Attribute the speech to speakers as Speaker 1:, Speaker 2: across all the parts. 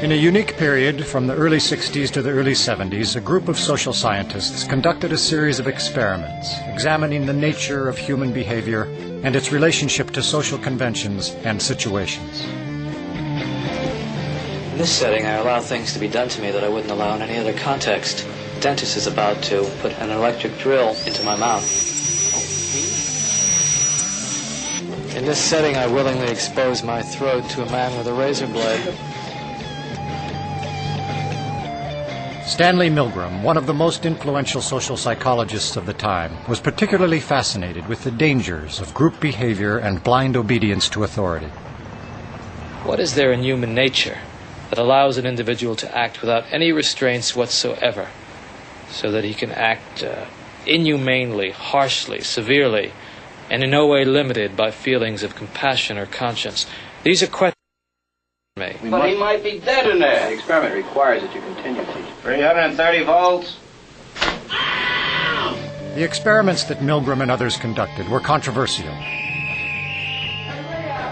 Speaker 1: In a unique period from the early 60s to the early 70s, a group of social scientists conducted a series of experiments examining the nature of human behavior and its relationship to social conventions and situations.
Speaker 2: In this setting, I allow things to be done to me that I wouldn't allow in any other context. The dentist is about to put an electric drill into my mouth. In this setting, I willingly expose my throat to a man with a razor blade.
Speaker 1: Stanley Milgram, one of the most influential social psychologists of the time, was particularly fascinated with the dangers of group behavior and blind obedience to authority.
Speaker 2: What is there in human nature that allows an individual to act without any restraints whatsoever, so that he can act inhumanely, harshly, severely, and in no way limited by feelings of compassion or conscience? These are questions.
Speaker 3: But he might be dead in there.
Speaker 4: The experiment requires that you continue, teacher.
Speaker 3: 330 volts.
Speaker 1: The experiments that Milgram and others conducted were controversial,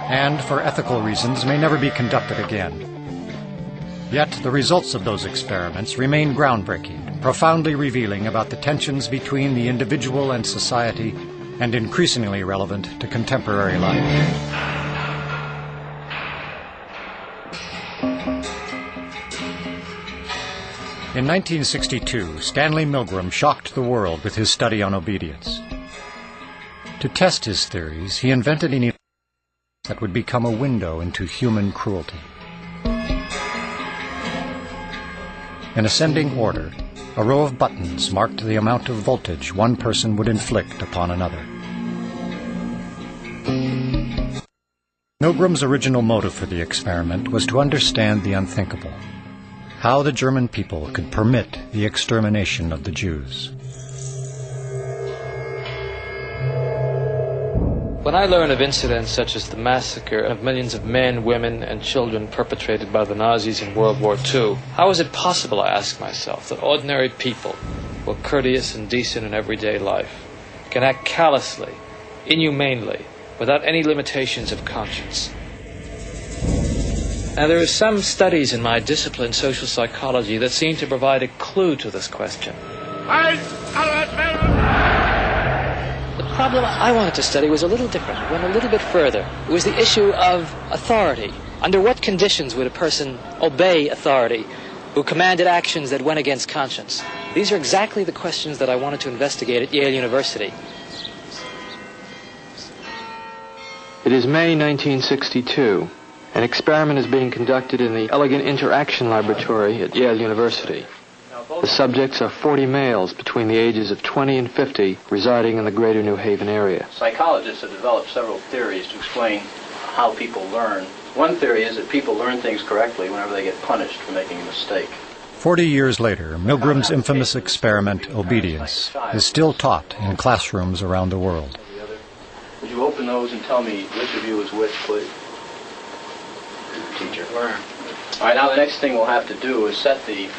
Speaker 1: and for ethical reasons may never be conducted again. Yet the results of those experiments remain groundbreaking, profoundly revealing about the tensions between the individual and society, and increasingly relevant to contemporary life. In 1962, Stanley Milgram shocked the world with his study on obedience. To test his theories, he invented an event that would become a window into human cruelty. In ascending order, a row of buttons marked the amount of voltage one person would inflict upon another. Milgram's original motive for the experiment was to understand the unthinkable: how the German people could permit the extermination of the Jews.
Speaker 2: When I learn of incidents such as the massacre of millions of men, women, and children perpetrated by the Nazis in World War II, how is it possible, I ask myself, that ordinary people, who are courteous and decent in everyday life, can act callously, inhumanely, without any limitations of conscience? Now, there are some studies in my discipline, social psychology, that seem to provide a clue to this question. The problem I wanted to study was a little different. It went a little bit further. It was the issue of authority. Under what conditions would a person obey authority who commanded actions that went against conscience? These are exactly the questions that I wanted to investigate at Yale University.
Speaker 5: It is May 1962. An experiment is being conducted in the Elegant Interaction Laboratory at Yale University. The subjects are 40 males between the ages of 20 and 50 residing in the greater New Haven area.
Speaker 4: Psychologists have developed several theories to explain how people learn. One theory is that people learn things correctly whenever they get punished for making a mistake.
Speaker 1: 40 years later, Milgram's infamous experiment, obedience, is still taught in classrooms around the world.
Speaker 4: Would you open those and tell me which of you is which, please? Teacher. Learn. All right, now the next thing we'll have to do is set the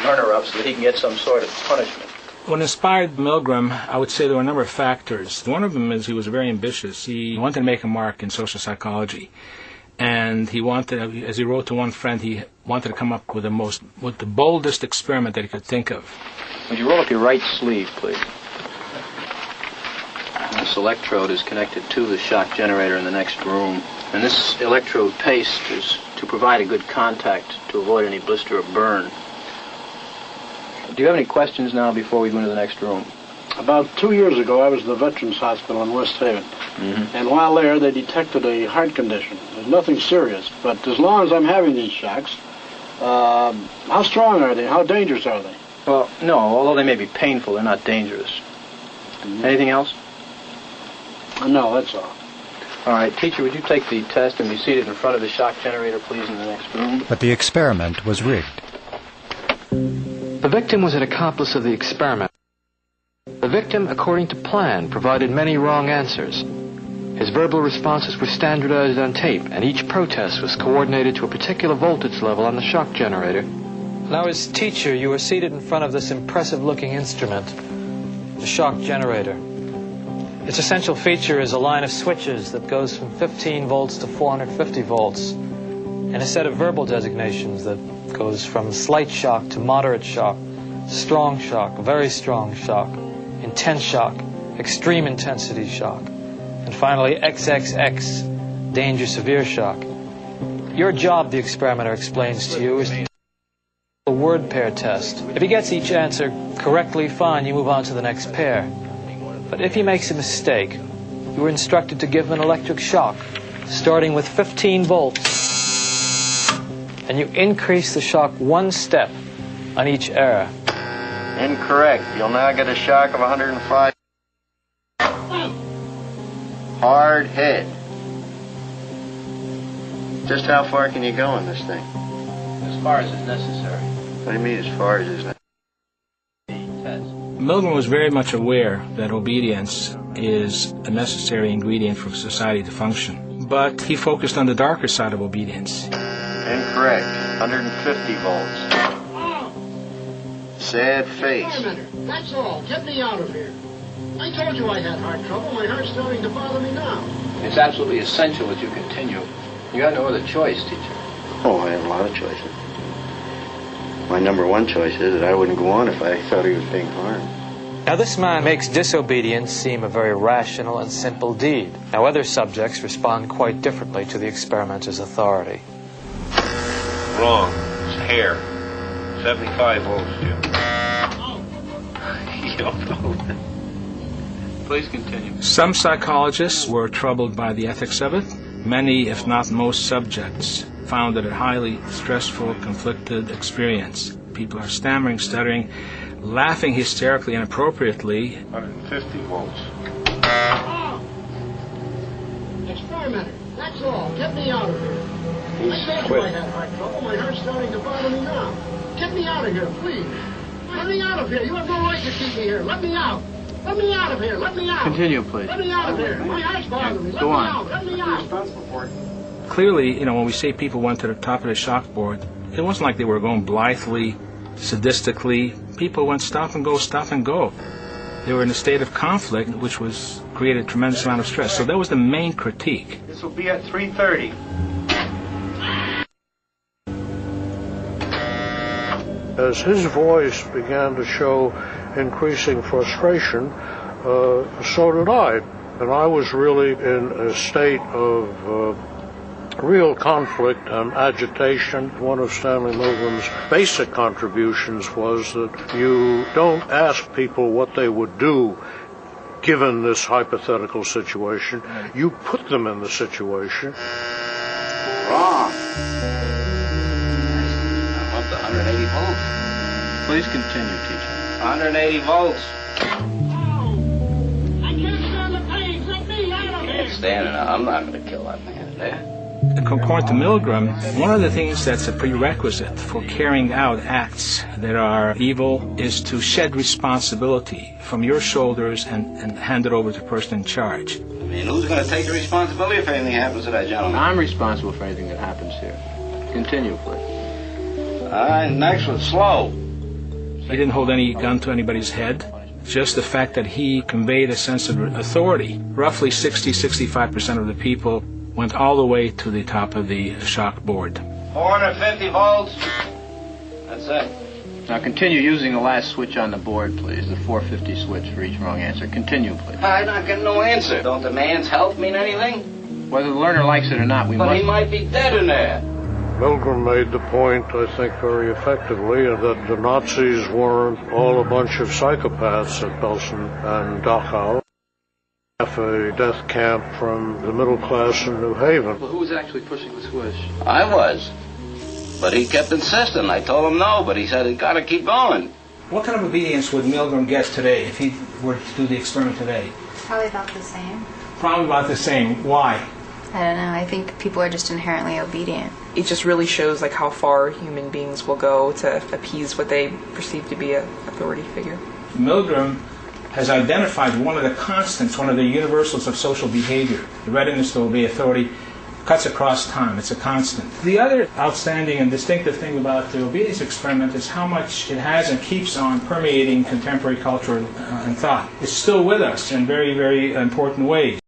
Speaker 4: learner up so that he can get some sort of punishment.
Speaker 6: What inspired Milgram, I would say there were a number of factors. One of them is he was very ambitious. He wanted to make a mark in social psychology. And he wanted, as he wrote to one friend, he wanted to come up with the boldest experiment that he could think of.
Speaker 4: Would you roll up your right sleeve, please? This electrode is connected to the shock generator in the next room. And this electrode paste is to provide a good contact to avoid any blister or burn. Do you have any questions now before we go into the next room?
Speaker 7: About 2 years ago, I was at the Veterans Hospital in West Haven. And while there, they detected a heart condition. There's nothing serious, but as long as I'm having these shocks, how strong are they? How dangerous are they?
Speaker 4: Well, no, although they may be painful, they're not dangerous. Anything else?
Speaker 7: No, that's all.
Speaker 4: All right, teacher, would you take the test and be seated in front of the shock generator, please, in the next room?
Speaker 1: But the experiment was rigged.
Speaker 5: The victim was an accomplice of the experiment. The victim, according to plan, provided many wrong answers. His verbal responses were standardized on tape, and each protest was coordinated to a particular voltage level on the shock generator.
Speaker 2: Now, as teacher, you were seated in front of this impressive-looking instrument, the shock generator. Its essential feature is a line of switches that goes from 15 volts to 450 volts. and a set of verbal designations that goes from slight shock to moderate shock, strong shock, very strong shock, intense shock, extreme intensity shock, and finally XXX, danger severe shock. Your job, the experimenter explains to you, is to a word pair test. If he gets each answer correctly, fine, you move on to the next pair. But if he makes a mistake, you are instructed to give him an electric shock, starting with 15 volts, and you increase the shock one step on each error.
Speaker 3: Incorrect. You'll now get a shock of 105. Hard hit. Just how far can you go in this thing?
Speaker 4: As far as is necessary.
Speaker 3: What do you mean as far as is necessary?
Speaker 6: Milgram was very much aware that obedience is a necessary ingredient for society to function. But he focused on the darker side of obedience.
Speaker 3: Incorrect. 150 volts. Sad face.
Speaker 7: Wait a minute. That's all. Get me out of here. I told you I had heart trouble. My heart's starting to bother me now.
Speaker 4: It's absolutely essential that you continue. You got no other choice, teacher.
Speaker 3: Oh, I have a lot of choices. My number one choice is that I wouldn't go on if I thought he was being harmed.
Speaker 2: Now this man makes disobedience seem a very rational and simple deed. Now other subjects respond quite differently to the experimenter's authority.
Speaker 3: Wrong. It's hair. 75 volts, Jim.
Speaker 4: Please continue.
Speaker 6: Some psychologists were troubled by the ethics of it. Many, if not most subjects, found it a highly stressful, conflicted experience. People are stammering, stuttering, laughing hysterically, inappropriately.
Speaker 3: 150 volts.
Speaker 7: Experimenter. That's all. Get me out of here. I told you I had heart trouble. My heart's starting to bother me now. Get me out of here, please. Let me out of here. You have no right to keep me here. Let me out. Let me out of here. Let me out.
Speaker 4: Continue, please.
Speaker 7: Let me out of here. My heart's bothering me. Let me out. Let me out.
Speaker 6: Clearly, when we say people went to the top of the chalkboard, it wasn't like they were going blithely, sadistically. People went stop and go, stop and go. They were in a state of conflict, which was created a tremendous amount of stress. So that was the main critique.
Speaker 3: This will be at 3:30.
Speaker 8: As his voice began to show increasing frustration, so did I. And I was really in a state of real conflict and agitation. One of Stanley Milgram's basic contributions was that you don't ask people what they would do given this hypothetical situation. You put them in the situation.
Speaker 3: Wrong. I want the 180 volts.
Speaker 4: Please continue, teacher.
Speaker 3: 180 volts.
Speaker 7: I can't stand the pain. Let me out of here.
Speaker 3: Can't stand it. I'm not going to kill that man there.
Speaker 6: According to Milgram, one of the things that's a prerequisite for carrying out acts that are evil is to shed responsibility from your shoulders and hand it over to the person in charge.
Speaker 3: I mean, who's going to take the responsibility if anything happens to that gentleman?
Speaker 4: I'm responsible for anything that happens here. Continue, please.
Speaker 3: Next one, slow.
Speaker 6: He didn't hold any gun to anybody's head. Just the fact that he conveyed a sense of authority. Roughly 60-65% of the people went all the way to the top of the shock board.
Speaker 3: 450 volts. That's it.
Speaker 4: Now continue using the last switch on the board, please. The 450 switch for each wrong answer. Continue, please.
Speaker 3: I'm not getting no answer. Don't the man's health mean anything?
Speaker 4: Whether the learner likes it or not, we
Speaker 3: But
Speaker 4: must...
Speaker 3: he might be dead in there.
Speaker 8: Milgram made the point, I think very effectively, that the Nazis weren't all a bunch of psychopaths at Belsen and Dachau. A death camp from the middle class in New Haven.
Speaker 4: Well, who was actually pushing the switch?
Speaker 3: I was. But he kept insisting. I told him no, but he said he's got to keep going.
Speaker 6: What kind of obedience would Milgram get today if he were to do the experiment today?
Speaker 9: Probably about the same.
Speaker 6: Probably about the same. Why?
Speaker 9: I don't know. I think people are just inherently obedient.
Speaker 10: It just really shows like how far human beings will go to appease what they perceive to be an authority figure.
Speaker 6: Milgram has identified one of the constants, one of the universals of social behavior. The readiness to obey authority cuts across time. It's a constant. The other outstanding and distinctive thing about the obedience experiment is how much it has and keeps on permeating contemporary culture and thought. It's still with us in very, very important ways.